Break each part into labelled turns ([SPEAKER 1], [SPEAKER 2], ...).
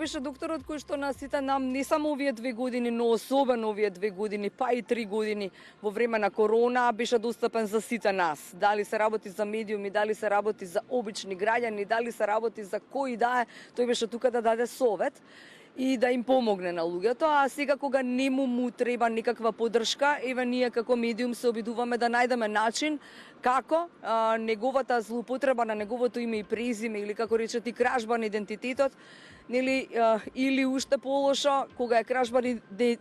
[SPEAKER 1] беше докторот кој што на сите нам, не само овие 2 години, но особено овие 2 години, па и 3 години во време на корона, беше достапен за сите нас. Дали се работи за медиуми, дали се работи за обични граѓани, дали се работи за кој да е, тој беше тука да даде совет и да им помогне на луѓето, а сега кога нему му треба некаква поддршка, еве ние како медиум се обидуваме да најдеме начин како неговата злоупотреба на неговото име и презиме или како рече ти кражба на идентитетот, нели, или уште полошо кога е кражба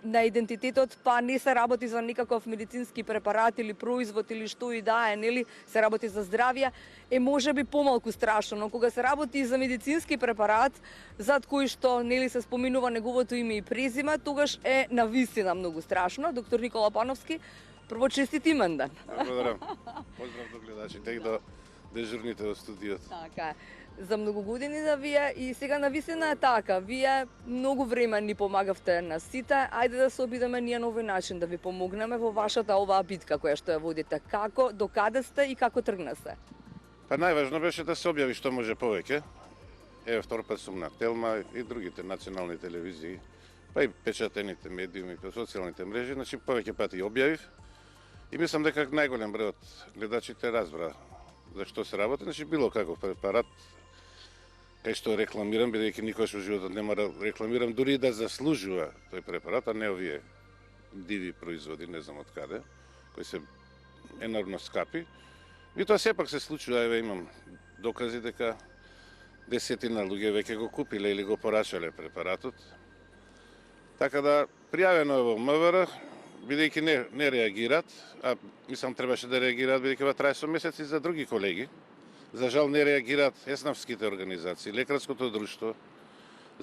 [SPEAKER 1] на идентитетот, па не се работи за никаков медицински препарат или производ или што и да е, нели, се работи за здравје, е можеби помалку страшно, но кога се работи за медицински препарат зад кој што нели се споминува неговото име и презиме, тогаш е навистина многу страшно. Доктор Никола Пановски, прво честит имендан.
[SPEAKER 2] Благодарам. Поздрав до гледачите и до дежурните во студиото.
[SPEAKER 1] Така е. За многу години да вие и сега навистина е така. Вие многу време ни помагавте на сите. Ајде да се обидеме ние на овој начин да ви помогнеме во вашата оваа битка која што ја водите. Како, докаде сте и како тргнете?
[SPEAKER 2] Па најважно беше да се објави што може повеќе. Еве втор пат сум на Телма и другите национални телевизии, па и печатените медиуми, па социјалните мрежи, значи повеќе пати објавив. И мислам дека најголем број од гледачите разбра за што се работи, значи било каков препарат, кај што рекламирам, бидејќи никогаш во животот нема да рекламирам, дури и да заслужува тој препарат, а не овие диви производи, не знам од каде, кои се енормно скапи. И тоа сепак се случува, еве имам докази дека десетина луѓе веќе го купиле или го порачале препаратот. Така да пријавено е во МВР, бидејќи не реагират, а мислам требаше да реагираат бидејќи ова трае со месеци за други колеги. За жал не реагираат еснавските организации, Лекарското друштво,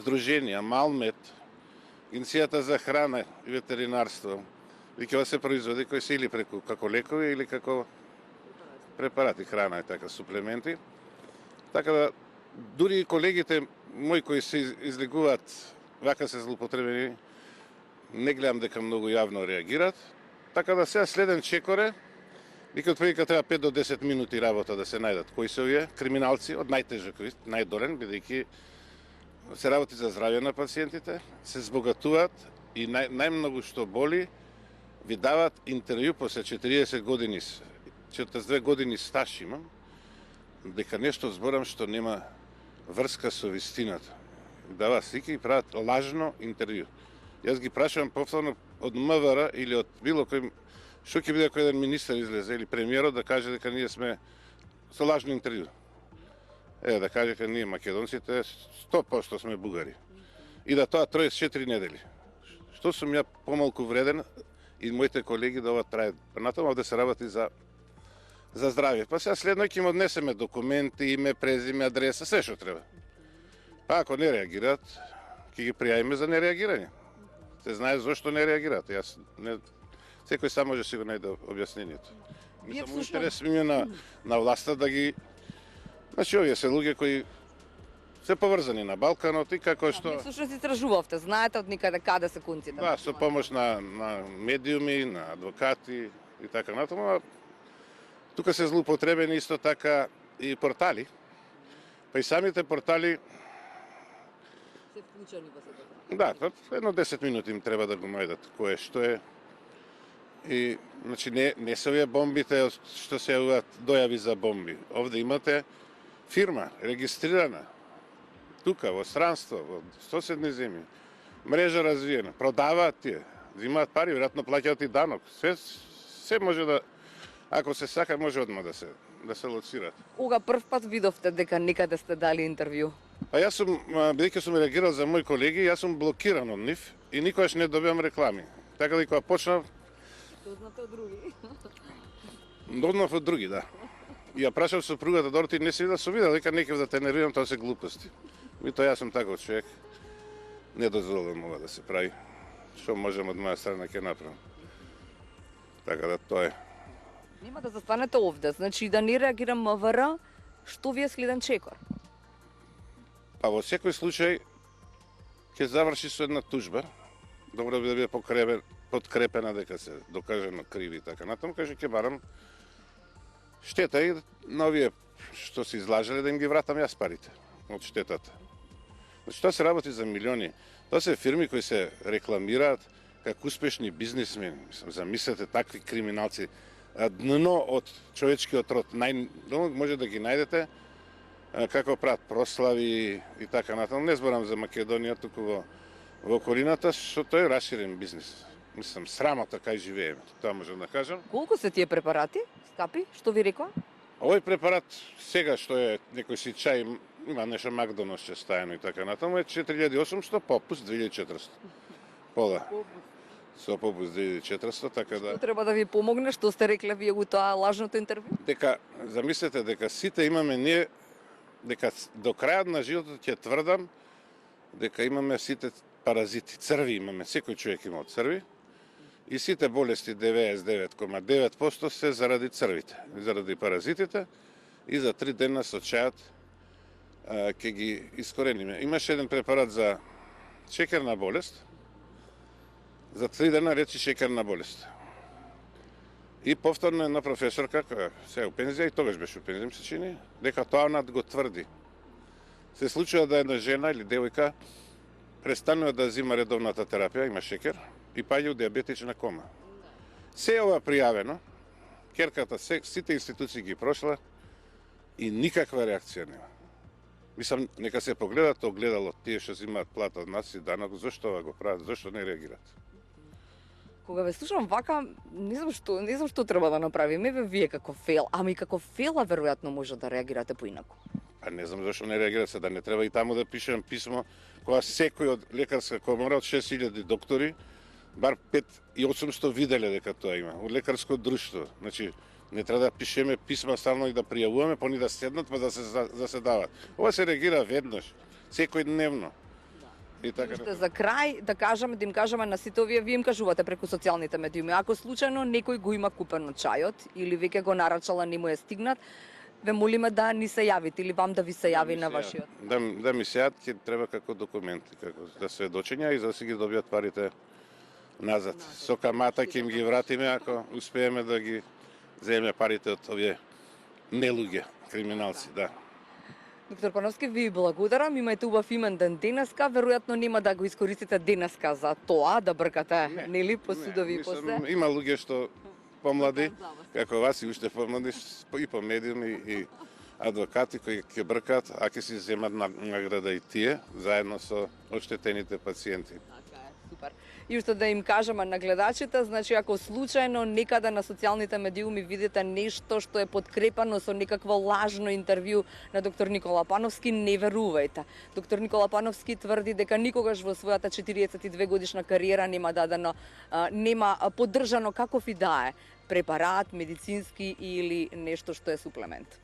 [SPEAKER 2] Сдруженија, Малмет, Агенцијата за храна и ветеринарство. Бидејќи ова се производи кои се или преку како лекови или како препарати, храна и така суплементи. Така да дури и колегите мои кои се излегуваат вака се злоупотребени, не гледам дека многу јавно реагираат. Така да сега следен чекор е, вика од прилика треба 5 до 10 минути работа да се најдат кои се овие криминалци од најтежок вид, најдолен, бидејќи се работи за здравје на пациентите, се збогатуваат и најмногу што боли, ви дават интервју после 40 години, 42 години стаж имам, дека нешто зборам што нема врска со вистината. Дава слики и прават лажно интервју. Јас ги прашувам повторно од МВР или од било кој, што ќе биде ако еден министер излезе или премиерот да каже дека ние сме со лажно интервју. Да каже дека ние македонците 100% сме бугари. И да тоа трае 4 недели. Што сум ја помалку вреден и моите колеги да ова трае. Натаму овде се работи за здравје. Па сега следно ќе им однесеме документи, име, презиме, адреса, се што треба. Па ако не реагираат, ќе ги пријавиме за нереагирање. Се знае зошто не реагираат. Јас не секој сам може си го најде објаснението. Мислам интерес ми на власта да ги, значи овие се луѓе кои се поврзани на Балканот и како што
[SPEAKER 1] Всушност истражувавте, знаете од никаде каде се конците.
[SPEAKER 2] Да, со помош на медиуми, на адвокати и така натаму. Тука се злоупотребени исто така и портали. Па и самите портали
[SPEAKER 1] се вклучени во сето.
[SPEAKER 2] Да, едно 10 минути им треба да го најдат кое што е. И значи не се овие бомбите што се јавуваат дојави за бомби. Овде имате фирма регистрирана тука во странство, во соседни земји. Мрежа развиена, продаваат тие, взимаат пари, веројатно плаќаат и данок. Се може да, ако се сака, може одма да се лоцираат.
[SPEAKER 1] Кога прв пат видовте дека некаде сте дали интервју?
[SPEAKER 2] Па јас сум, бидејќи сум реагирал за мои колеги, јас сум блокиран од нив и никогаш не добивам реклами. Така да и кога почнав...
[SPEAKER 1] Дознате од други?
[SPEAKER 2] Дознав од други, да. И ја прашав супругата, добро ти не си видел, сум видел, дека не ќе да те нервирам, тоа се глупости. И тоа јас сум таков човек. Не дозволувам ова да се прави. Што можем од моја страна ќе направам. Така да тоа е.
[SPEAKER 1] Нема да застанете овде, значи да не реагира МВР, што ви е следен чекор?
[SPEAKER 2] Па во секој случај ќе заврши со една тужба. Добро би да биде подкрепена дека се докажено криви и така натаму, каже ќе барам штета и на овие што се излажале да им ги вратам јас парите од штетата. Значи, тоа се работи за милиони. Тоа се фирми кои се рекламираат како успешни бизнисмени. Замислете такви криминалци. Дно од човечкиот род. Може да ги најдете како прават прослави и така натаму. Не зборам за Македонија, туку во околината, што тој е расширен бизнис. Мислам, срамота кај живееме, тоа можам да кажам.
[SPEAKER 1] Колку се тие препарати? Скапи? Што ви рекоа?
[SPEAKER 2] Овој препарат, сега што е некој си чај, има нешто Макдоналдс ќе стајано и така натаму, е 4800, попуст 2400. Пола. Со попуст 2400, така да...
[SPEAKER 1] Што треба да ви помогне, што сте рекле вие у тоа лажното интервју?
[SPEAKER 2] Дека, замислете, дека сите имаме ние, дека до крајот на животот ќе тврдам, дека имаме сите паразити, црви имаме, секој човек има од црви, и сите болести 99,9% се заради црвите, заради паразитите, и за 3 дена со чајот ќе ги искорениме. Имаше еден препарат за шекерна болест, за 3 дена речи шекерна болест. И повторно една професорка, која се у пензија, и тогаш беше у пензија, се чини, дека тоа над го тврди. Се случува да една жена или девојка престанува да зима редовната терапија, има шекер, и паѓа у диабетична кома. Се ова пријавено, керката сите институции ги прошла и никаква реакција нема. Мислам, нека се погледат огледало тие што зимаат плата од нас и данок, зошто ова го прават, зошто не реагираат.
[SPEAKER 1] Кога ве слушам вака, не знам што треба да направиме вие како фел, ама и како фела веројатно може да реагирате поинаку.
[SPEAKER 2] Па не знам зашто не реагираат, се да не треба и таму да пишем писмо, кога секој од лекарска комора, од 6000 доктори, бар 5800 виделе дека тоа има, од лекарско друштво. Значи, не треба да пишеме писма стално и да пријавуваме, па ни да седнат, па да се дават. Ова се реагира веднаш, секој дневно. И така.
[SPEAKER 1] Уште за крај да кажаме, да им кажеме на сите овие, вие им кажувате преку социјалните медиуми, ако случајно некој го има купено чајот или веќе го нарачала, не му е стигнат, ве молиме да ни се јавите или вам да ви се јави на вашиот.
[SPEAKER 2] Да ми се јават, ќе треба како документи, како да сведочења и за да си ги добијат парите назад. Со камата ќе им ги вратиме ако успееме да ги земеме парите од овие нелуѓе, криминалци, да.
[SPEAKER 1] Доктор Пановски, ви благодарам, имајте убав имен ден денеска, веројатно нема да го искористите денеска за тоа, да бркате, нели, по судови и после.
[SPEAKER 2] Има луѓе што помлади, како вас и уште помлади, и по медиуми и адвокати кои ќе бркат, а ќе си земат награда и тие, заедно со оштетените пациенти.
[SPEAKER 1] Супер. И уште да им кажеме на гледачите, значи ако случајно некаде на социјалните медиуми видите нешто што е подкрепано со некакво лажно интервју на доктор Никола Пановски, не верувајте. Доктор Никола Пановски тврди дека никогаш во својата 42 годишна кариера нема дадено, нема поддржано каков и да е препарат, медицински или нешто што е суплемент.